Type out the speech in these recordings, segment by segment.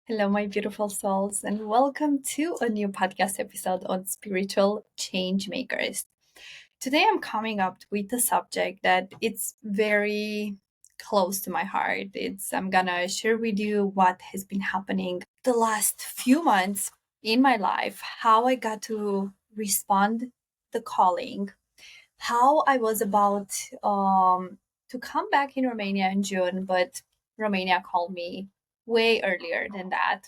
Hello, my beautiful souls, and welcome to a new podcast episode on Spiritual Changemakers. Today, I'm coming up with a subject that it's very close to my heart. I'm gonna share with you what has been happening the last few months in my life, how I got to respond the calling, how I was about to come back in Romania in June, but Romania called me way earlier than that.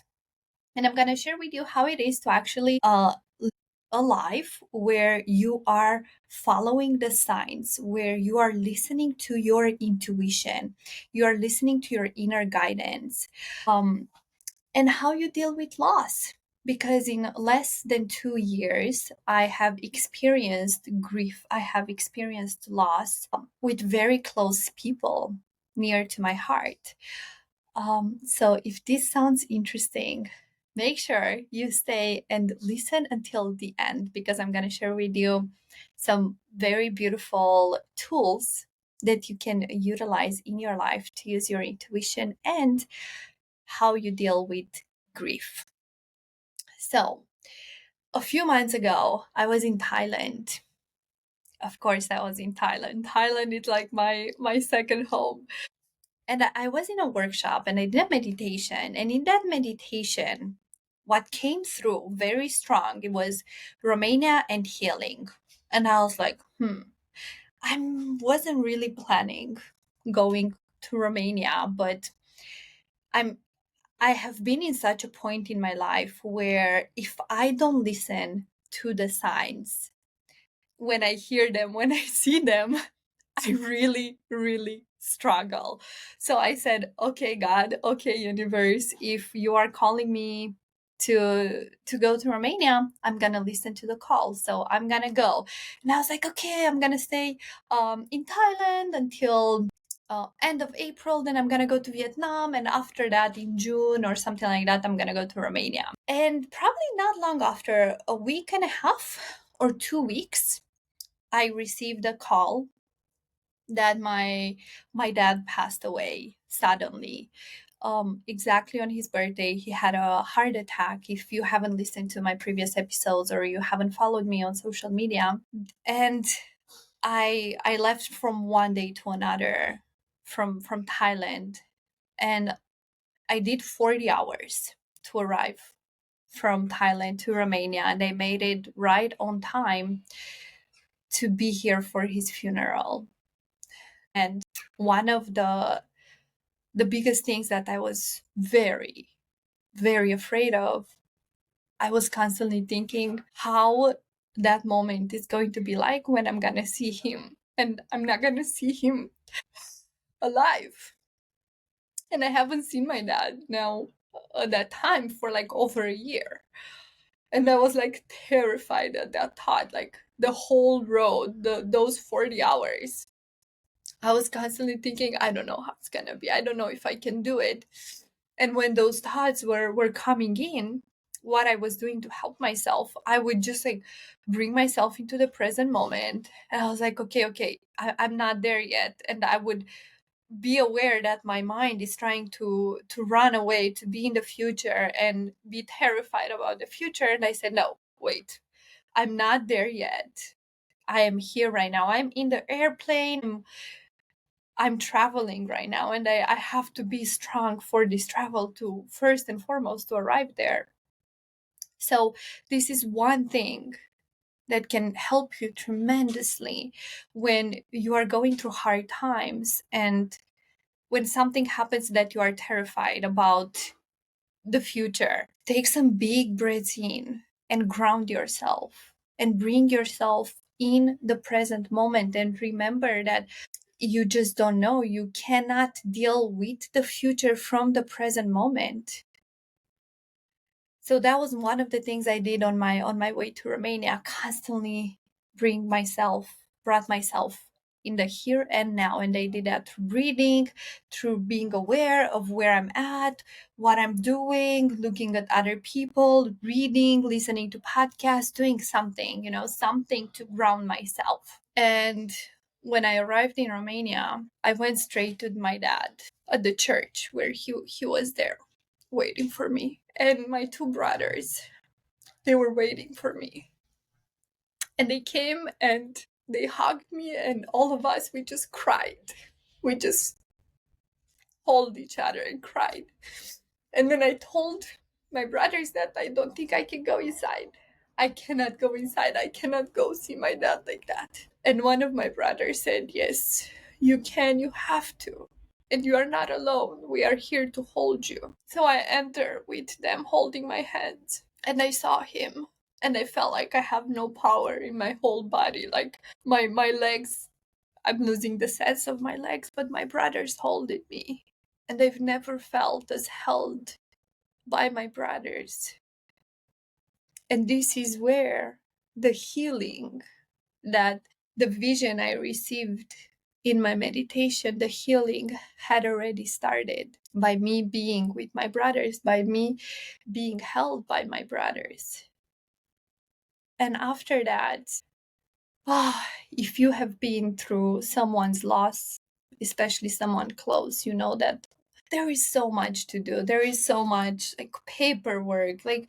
And I'm going to share with you how it is to actually live a life where you are following the signs, where you are listening to your intuition, you are listening to your inner guidance, and how you deal with loss. Because in less than 2 years, I have experienced grief, I have experienced loss with very close people near to my heart. So if this sounds interesting, make sure you stay and listen until the end because I'm going to share with you some very beautiful tools that you can utilize in your life to use your intuition and how you deal with grief. So, a few months ago, I was in Thailand. Of course, I was in Thailand. Thailand is like my second home. And I was in a workshop and I did a meditation. And in that meditation, what came through very strong, it was Romania and healing. And I was like, I wasn't really planning going to Romania, but I'm I have been in such a point in my life where if I don't listen to the signs, when I hear them, when I see them, I really, really struggle. So I said, okay, God, okay, universe, if you are calling me to go to Romania, I'm gonna listen to the call. So I'm gonna go. And I was like, okay, I'm gonna stay in Thailand until end of April. Then I'm gonna go to Vietnam, and after that, in June or something like that, I'm gonna go to Romania. And probably not long after, a week and a half or 2 weeks, I received a call that my dad passed away suddenly, exactly on his birthday. He had a heart attack. If you haven't listened to my previous episodes or you haven't followed me on social media, and I left from one day to another from Thailand, and I did 40 hours to arrive from Thailand to Romania, and I made it right on time to be here for his funeral. And one of the biggest things that I was very, very afraid of, I was constantly thinking how that moment is going to be like when I'm gonna see him. And I'm not gonna see him alive. And I haven't seen my dad now at that time for like over a year. And I was like terrified at that thought, like the whole road, those 40 hours. I was constantly thinking, I don't know how it's gonna be. I don't know if I can do it. And when those thoughts were coming in, what I was doing to help myself, I would just like bring myself into the present moment. And I was like, okay, I'm not there yet. And I would be aware that my mind is trying to run away, to be in the future and be terrified about the future. And I said, no, wait, I'm not there yet. I am here right now. I'm in the airplane. I'm traveling right now, and I have to be strong for this travel to first and foremost to arrive there. So this is one thing that can help you tremendously when you are going through hard times and when something happens that you are terrified about the future. Take some big breaths in and ground yourself and bring yourself in the present moment, and remember that you just don't know. You cannot deal with the future from the present moment. So that was one of the things I did on my way to Romania. Constantly brought myself in the here and now. And I did that through breathing, through being aware of where I'm at, what I'm doing, looking at other people, reading, listening to podcasts, doing something, something to ground myself. And when I arrived in Romania, I went straight to my dad at the church where he was there. waiting for me. And my two brothers, they were waiting for me. And they came and they hugged me, and all of us, we just cried. We just held each other and cried. And then I told my brothers that I don't think I can go inside. I cannot go inside. I cannot go see my dad like that. And one of my brothers said, yes, you can, you have to. And you are not alone. We are here to hold you. So I entered with them holding my hands. And I saw him. And I felt like I have no power in my whole body. Like my legs, I'm losing the sense of my legs, but my brothers holding me. And I've never felt as held by my brothers. And this is where the healing, that the vision I received in my meditation, the healing had already started by me being with my brothers, by me being held by my brothers. And after that, if you have been through someone's loss, especially someone close, you know that there is so much to do. There is so much like paperwork. Like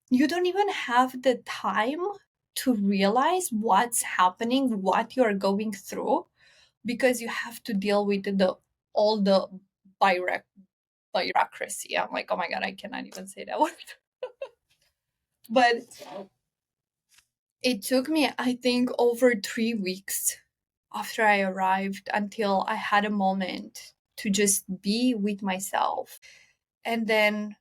you don't even have the time to realize what's happening, what you're going through, because you have to deal with all the bureaucracy. I'm like, oh my God, I cannot even say that word. But it took me, I think, over 3 weeks after I arrived until I had a moment to just be with myself and then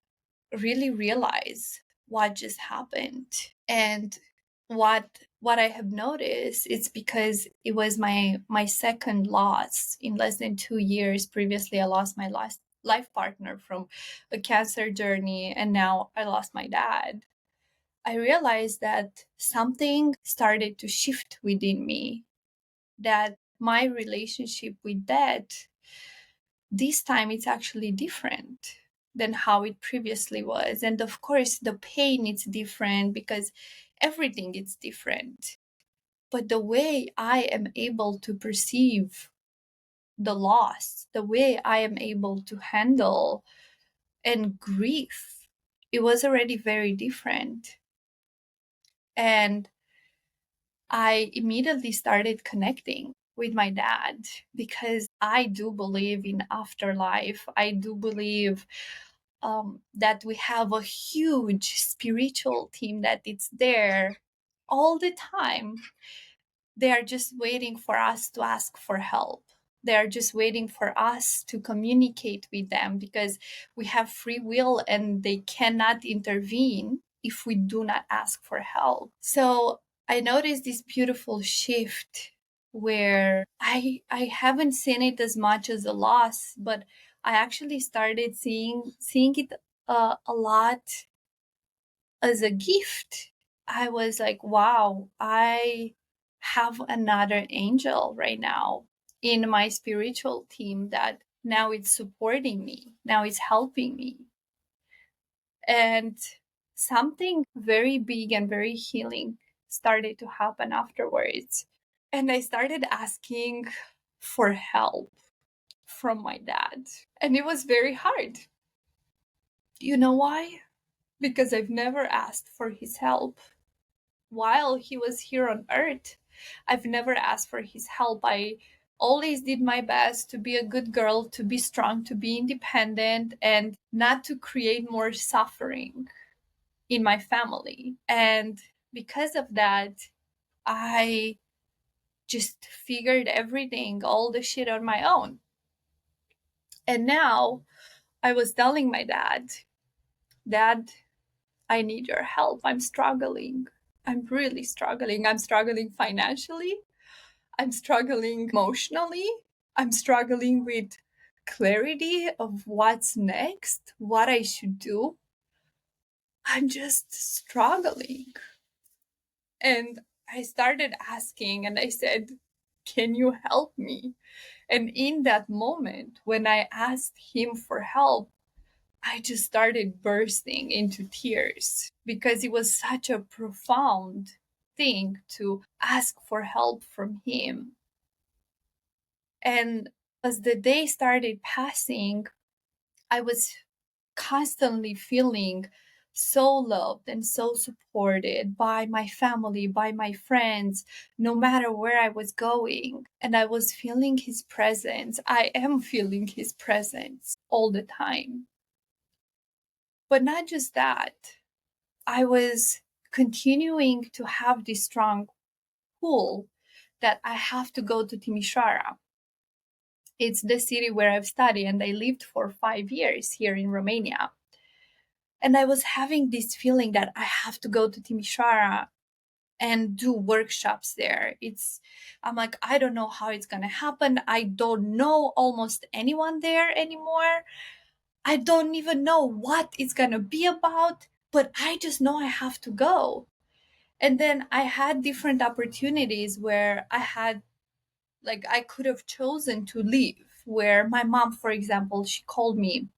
really realize what just happened. And what I have noticed, it's because it was my second loss in less than 2 years. Previously, I lost my last life partner from a cancer journey, and now I lost my dad. I realized that something started to shift within me, that my relationship with death, this time it's actually different than how it previously was. And of course, the pain is different because everything is different. But the way I am able to perceive the loss, the way I am able to handle and grief, it was already very different. And I immediately started connecting with my dad because I do believe in afterlife. I do believe that we have a huge spiritual team that it's there all the time. They are just waiting for us to ask for help. They are just waiting for us to communicate with them because we have free will and they cannot intervene if we do not ask for help. So I noticed this beautiful shift where I haven't seen it as much as a loss, but I actually started seeing it a lot as a gift. I was like, wow, I have another angel right now in my spiritual team that now it's supporting me, now it's helping me. And something very big and very healing started to happen afterwards. And I started asking for help from my dad. And it was very hard. You know why? Because I've never asked for his help. While he was here on earth, I've never asked for his help. I always did my best to be a good girl, to be strong, to be independent, and not to create more suffering in my family. And because of that, I just figured everything, all the shit on my own. And now I was telling my dad, Dad, I need your help. I'm struggling. I'm really struggling. I'm struggling financially. I'm struggling emotionally. I'm struggling with clarity of what's next, what I should do. I'm just struggling. And I started asking and I said, can you help me? And in that moment, when I asked him for help, I just started bursting into tears because it was such a profound thing to ask for help from him. And as the day started passing, I was constantly feeling so loved and so supported by my family, by my friends, no matter where I was going. And I was feeling his presence. I am feeling his presence all the time. But not just that, I was continuing to have this strong pull that I have to go to Timișoara. It's the city where I've studied, and I lived for 5 years here in Romania. And I was having this feeling that I have to go to Timișoara and do workshops there. I'm like, I don't know how it's going to happen. I don't know almost anyone there anymore. I don't even know what it's going to be about, but I just know I have to go. And then I had different opportunities where I could have chosen to leave. Where my mom, for example, she called me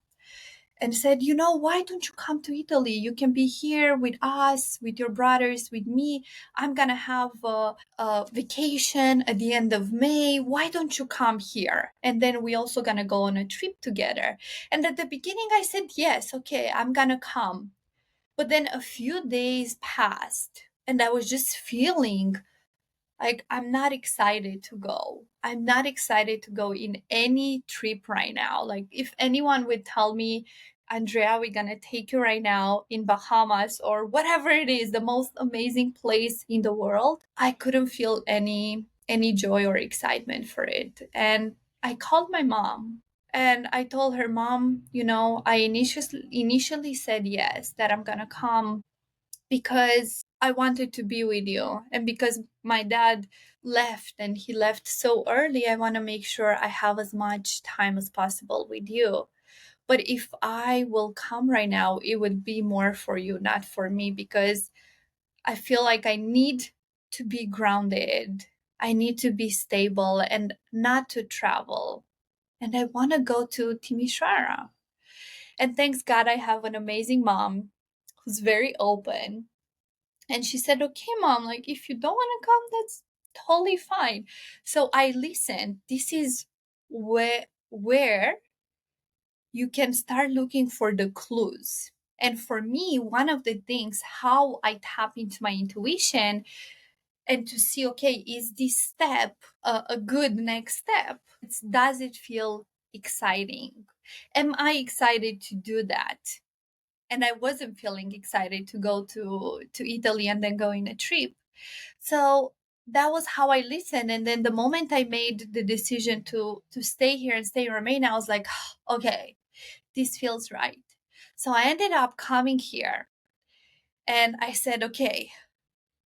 and said, why don't you come to Italy? You can be here with us, with your brothers, with me. I'm going to have a vacation at the end of May. Why don't you come here? And then we also going to go on a trip together. And at the beginning, I said, yes, okay, I'm going to come. But then a few days passed and I was just feeling like I'm not excited to go. I'm not excited to go in any trip right now. Like if anyone would tell me, Andrea, we're gonna take you right now in Bahamas or whatever it is, the most amazing place in the world, I couldn't feel any joy or excitement for it. And I called my mom and I told her, Mom, I initially said yes, that I'm gonna come because I wanted to be with you. And because my dad left and he left so early, I want to make sure I have as much time as possible with you. But if I will come right now, it would be more for you, not for me, because I feel like I need to be grounded. I need to be stable and not to travel. And I want to go to Timișoara. And thanks God, I have an amazing mom who's very open. And she said, okay, Mom, like if you don't want to come, that's totally fine. So I listened. This is where you can start looking for the clues. And for me, one of the things how I tap into my intuition and to see, okay, is this step a good next step? Does it feel exciting? Am I excited to do that? And I wasn't feeling excited to go to Italy and then go in a trip. So that was how I listened. And then the moment I made the decision to stay here and stay in Romania, I was like, okay, this feels right. So I ended up coming here and I said, okay,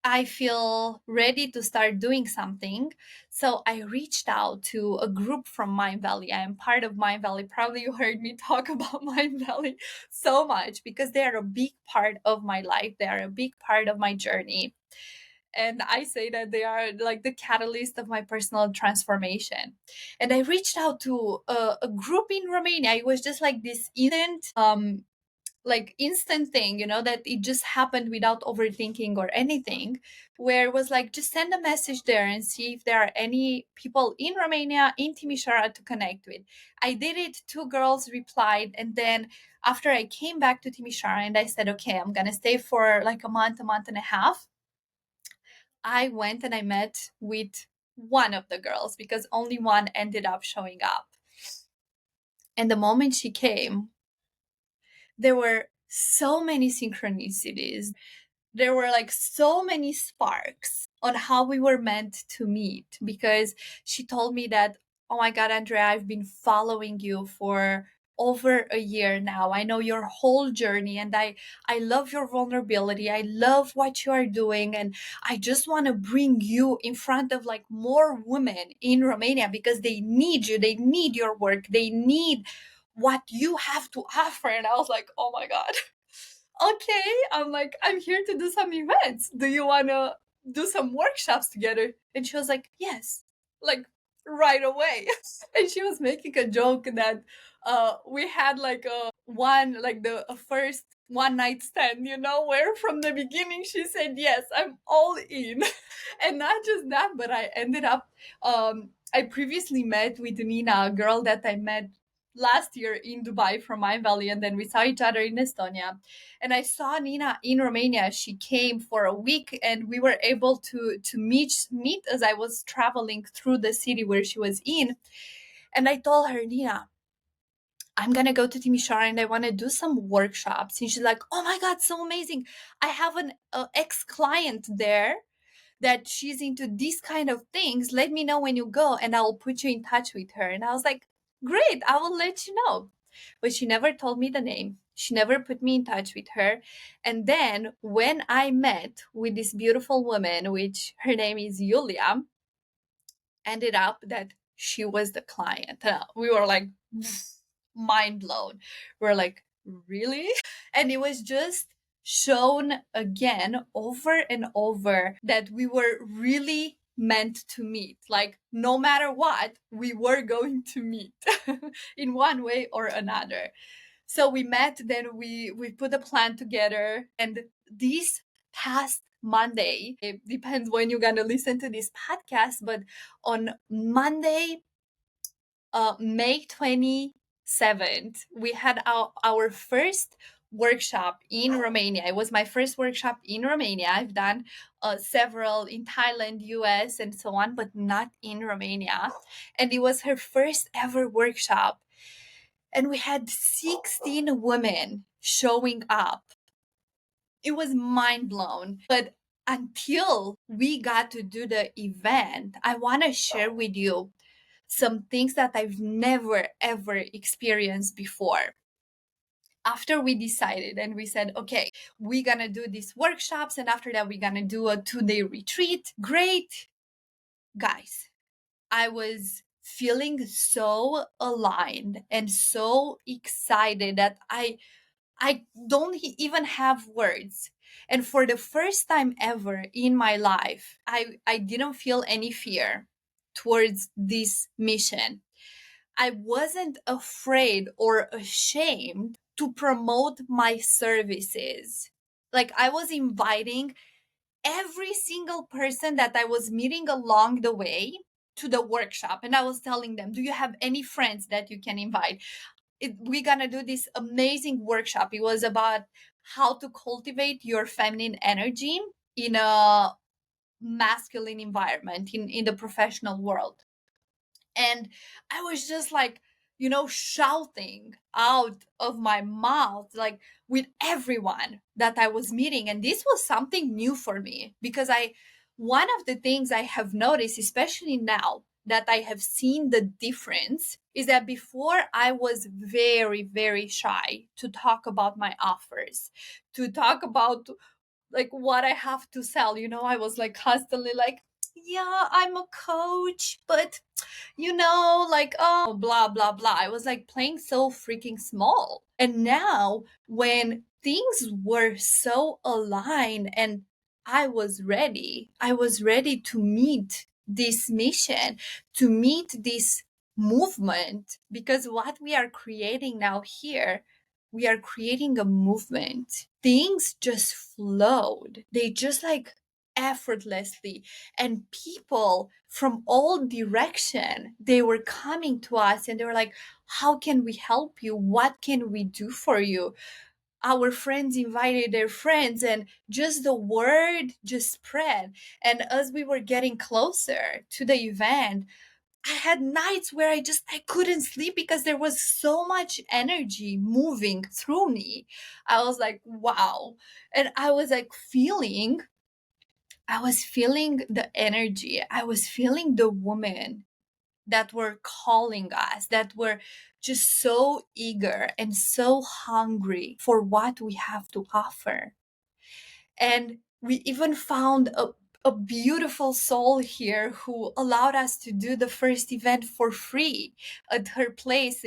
I feel ready to start doing something. So I reached out to a group from Mind Valley. I am part of Mind Valley. Probably you heard me talk about Mind Valley so much because they are a big part of my life. They are a big part of my journey. And I say that they are like the catalyst of my personal transformation. And I reached out to a group in Romania. It was just like this instant thing, that it just happened without overthinking or anything, where it was like, just send a message there and see if there are any people in Romania, in Timișoara to connect with. I did it. 2 girls replied. And then after I came back to Timișoara and I said, okay, I'm going to stay for like a month and a half, I went and I met with one of the girls because only one ended up showing up. And the moment she came, there were so many synchronicities. There were like so many sparks on how we were meant to meet because she told me that, oh my God, Andrea, I've been following you for over a year now. I know your whole journey and I love your vulnerability. I love what you are doing. And I just want to bring you in front of like more women in Romania because they need you. They need your work. They need what you have to offer. And I was like, oh my God. Okay, I'm like, I'm here to do some events. Do you want to do some workshops together? And she was like, yes, like right away. And she was making a joke that we had like a first one night stand, where from the beginning she said, yes, I'm all in. And not just that, but I ended up, I previously met with Nina, a girl that I met last year in Dubai from my valley, and then we saw each other in Estonia. And I saw Nina in Romania. She came for a week, and we were able to meet as I was traveling through the city where she was in. And I told her, Nina, I'm gonna go to Timisoara and I want to do some workshops. And she's like, "Oh my god, so amazing! I have an ex client there that she's into these kind of things. Let me know when you go and I'll put you in touch with her." And I was like, "Great, I will let you know." But she never told me the name. She never put me in touch with her. And then when I met with this beautiful woman, which her name is Yulia, ended up that she was the client. We were like mind blown. We're like, really? And it was just shown again over and over that we were really meant to meet. Like, no matter what, we were going to meet in one way or another. So we met, then we put a plan together, and this past Monday, it depends when you're gonna listen to this podcast, but on Monday, May 27th, we had our first workshop in Romania. It was my first workshop in Romania. I've done several in Thailand, US, and so on, but not in Romania. And it was her first ever workshop. And we had 16 women showing up. It was mind blown. But until we got to do the event, I want to share with you some things that I've never ever experienced before. After we decided and we said, okay, we're gonna do these workshops, and after that, we're gonna do a 2-day retreat. Great, guys. I was feeling so aligned and so excited that I don't even have words. And for the first time ever in my life, I didn't feel any fear towards this mission. I wasn't afraid or ashamed to promote my services. Like, I was inviting every single person that I was meeting along the way to the workshop. And I was telling them, do you have any friends that you can invite? We're gonna do this amazing workshop. It was about how to cultivate your feminine energy in a masculine environment in the professional world. And I was just like, shouting out of my mouth, like with everyone that I was meeting. And this was something new for me because one of the things I have noticed, especially now that I have seen the difference, is that before I was very, very shy to talk about my offers, to talk about like what I have to sell. I was like constantly like, yeah, I'm a coach, but like, oh, blah, blah, blah. I was like playing so freaking small. And now, when things were so aligned and I was ready to meet this mission, to meet this movement, because what we are creating now here, we are creating a movement. Things just flowed. They just like effortlessly, and people from all direction, they were coming to us and they were like, how can we help you? What can we do for you? Our friends invited their friends, and just the word just spread. And as we were getting closer to the event, I had nights where I couldn't sleep because there was so much energy moving through me. I was like, wow. And I was feeling the energy. I was feeling the women that were calling us, that were just so eager and so hungry for what we have to offer. And we even found a beautiful soul here who allowed us to do the first event for free at her place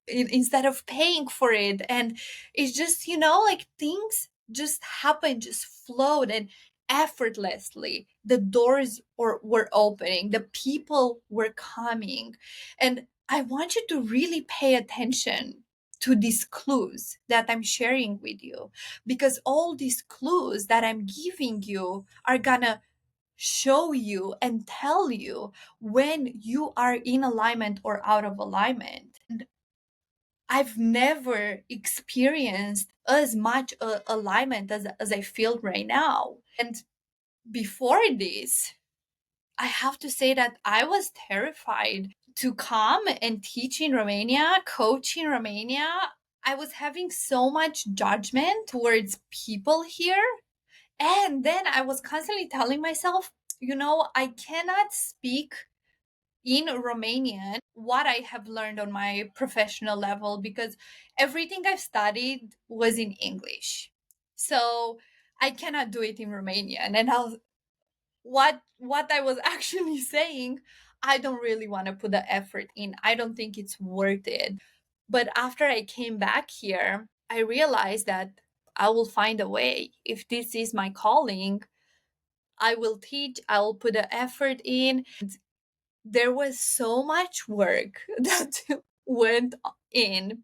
instead of paying for it. And it's just, like things just happened, just flowed, and effortlessly the doors were opening, the people were coming. And I want you to really pay attention to these clues that I'm sharing with you, because all these clues that I'm giving you are gonna show you and tell you when you are in alignment or out of alignment. And I've never experienced as much alignment as I feel right now. And before this, I have to say that I was terrified to come and teach in Romania, coach in Romania. I was having so much judgment towards people here. And then I was constantly telling myself, I cannot speak in Romanian what I have learned on my professional level because everything I've studied was in English. So I cannot do it in Romanian. And what I was actually saying, I don't really want to put the effort in. I don't think it's worth it. But after I came back here, I realized that I will find a way. If this is my calling, I will teach, I will put the effort in. There was so much work that went in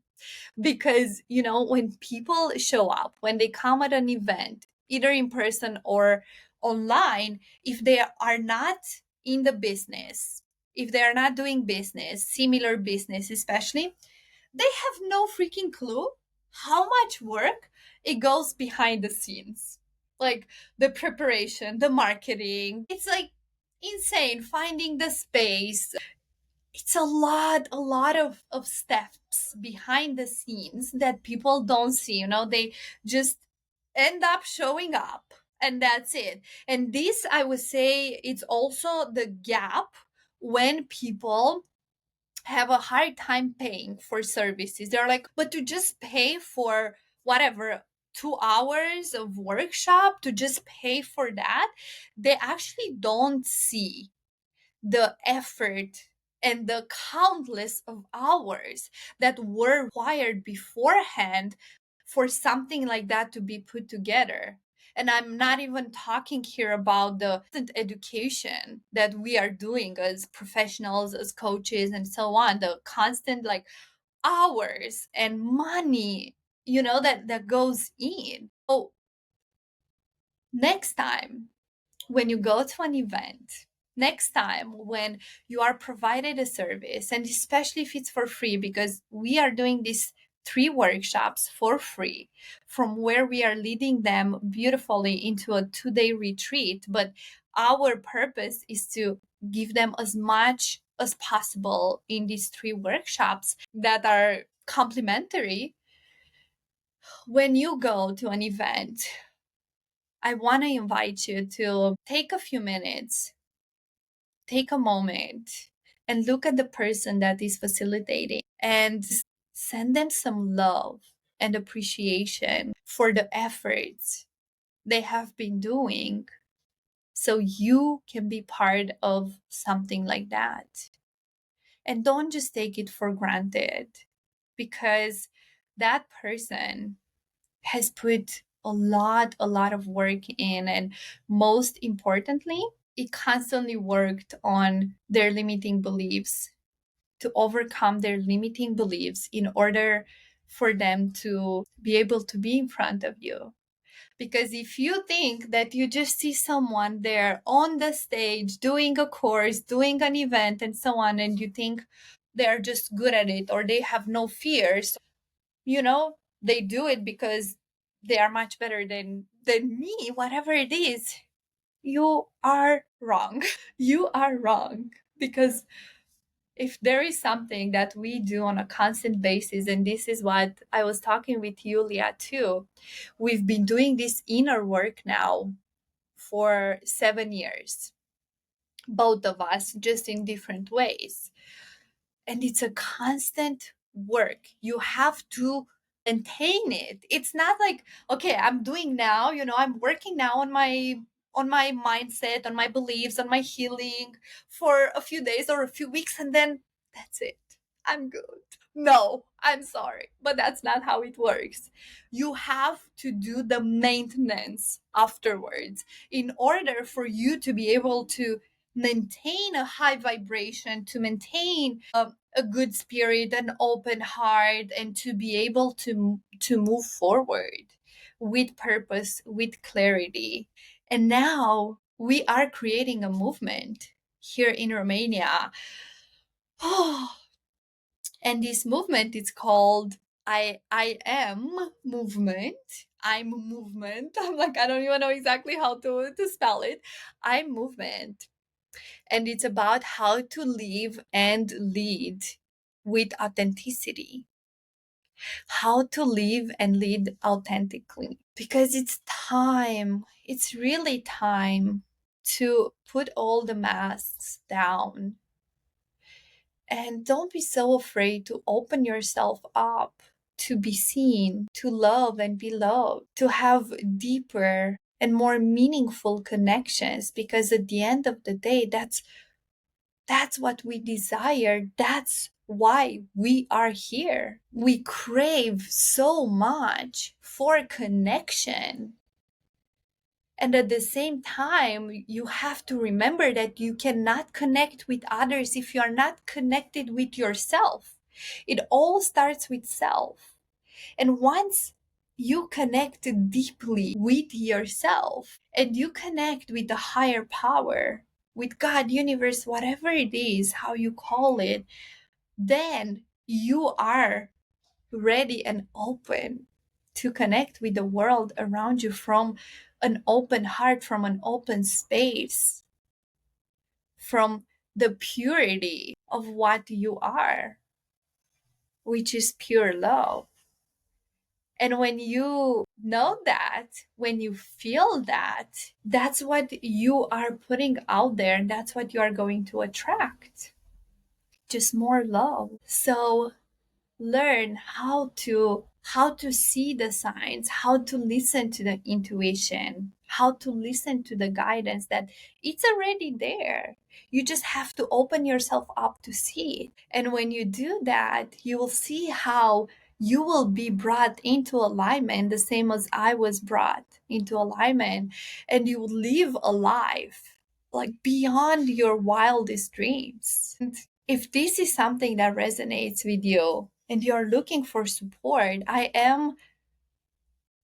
because, when people show up, when they come at an event, either in person or online, if they are not in the business, if they are not doing business, similar business especially, they have no freaking clue how much work it goes behind the scenes. Like the preparation, the marketing. It's like insane finding the space. It's a lot of steps behind the scenes that people don't see. They just end up showing up and that's it. And this, I would say, it's also the gap when people have a hard time paying for services. They're like, but to just pay for whatever 2 hours of workshop, to just pay for that, they actually don't see the effort and the countless of hours that were required beforehand for something like that to be put together. And I'm not even talking here about the education that we are doing as professionals, as coaches, and so on, the constant like hours and money, that goes in. So next time when you go to an event, next time when you are provided a service, and especially if it's for free, because we are doing these 3 workshops for free, from where we are leading them beautifully into a 2-day retreat. But our purpose is to give them as much as possible in these 3 workshops that are complimentary. When you go to an event, I want to invite you to take a few minutes, take a moment, and look at the person that is facilitating and send them some love and appreciation for the efforts they have been doing so you can be part of something like that. And don't just take it for granted, because that person has put a lot of work in, and most importantly, it constantly worked on their limiting beliefs, to overcome their limiting beliefs in order for them to be able to be in front of you. Because if you think that you just see someone there on the stage doing a course, doing an event, and so on, and you think they're just good at it or they have no fears, they do it because they are much better than me, whatever it is, you are wrong. You are wrong. Because if there is something that we do on a constant basis, and this is what I was talking with Julia too, we've been doing this inner work now for 7 years, both of us, just in different ways. And it's a constant work. You have to maintain it. It's not like, okay, I'm doing now, I'm working now on my mindset, on my beliefs, on my healing for a few days or a few weeks, and then that's it. I'm good. No, I'm sorry, but that's not how it works. You have to do the maintenance afterwards in order for you to be able to maintain a high vibration, to maintain a good spirit, an open heart, and to be able to move forward with purpose, with clarity. And now we are creating a movement here in Romania. And this movement is called I am movement. I'm movement. I'm like, I don't even know exactly how to spell it. I'm movement. And it's about how to live and lead with authenticity. How to live and lead authentically. Because it's time, it's really time to put all the masks down. And don't be so afraid to open yourself up, to be seen, to love and be loved, to have deeper and more meaningful connections. Because at the end of the day, that's what we desire. That's why we are here. We crave so much for connection. And at the same time, you have to remember that you cannot connect with others if you are not connected with yourself. It all starts with self. And once you connect deeply with yourself and you connect with the higher power, with God, universe, whatever it is, how you call it, then you are ready and open to connect with the world around you from an open heart, from an open space, from the purity of what you are, which is pure love. And when you know that, when you feel that, that's what you are putting out there, and that's what you are going to attract. Just more love. So learn how to see the signs, how to listen to the intuition, how to listen to the guidance that it's already there. You just have to open yourself up to see it. And when you do that, you will see how you will be brought into alignment the same as I was brought into alignment, and you will live a life like beyond your wildest dreams. And if this is something that resonates with you and you're looking for support, I am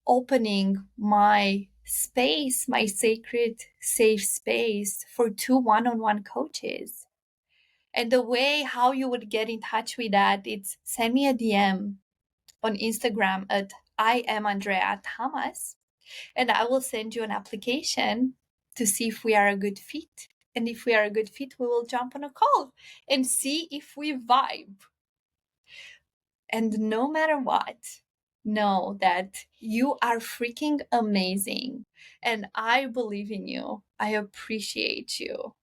opening my space, my sacred safe space for 2 one-on-one coaches. And the way how you would get in touch with that, it's send me a DM on Instagram at I am Andrea Thomas, and I will send you an application to see if we are a good fit. And if we are a good fit, we will jump on a call and see if we vibe. And no matter what, know that you are freaking amazing. And I believe in you. I appreciate you.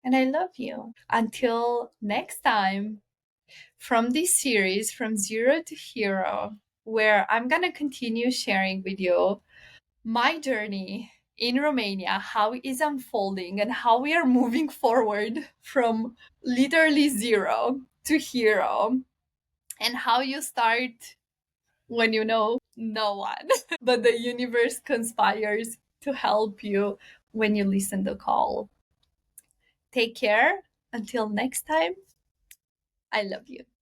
And I love you. Until next time, from this series, From Zero to Hero, where I'm going to continue sharing with you my journey in Romania, how it is unfolding, and how we are moving forward from literally zero to hero, and how you start when you know no one, but the universe conspires to help you when you listen to the call. Take care. Until next time, I love you.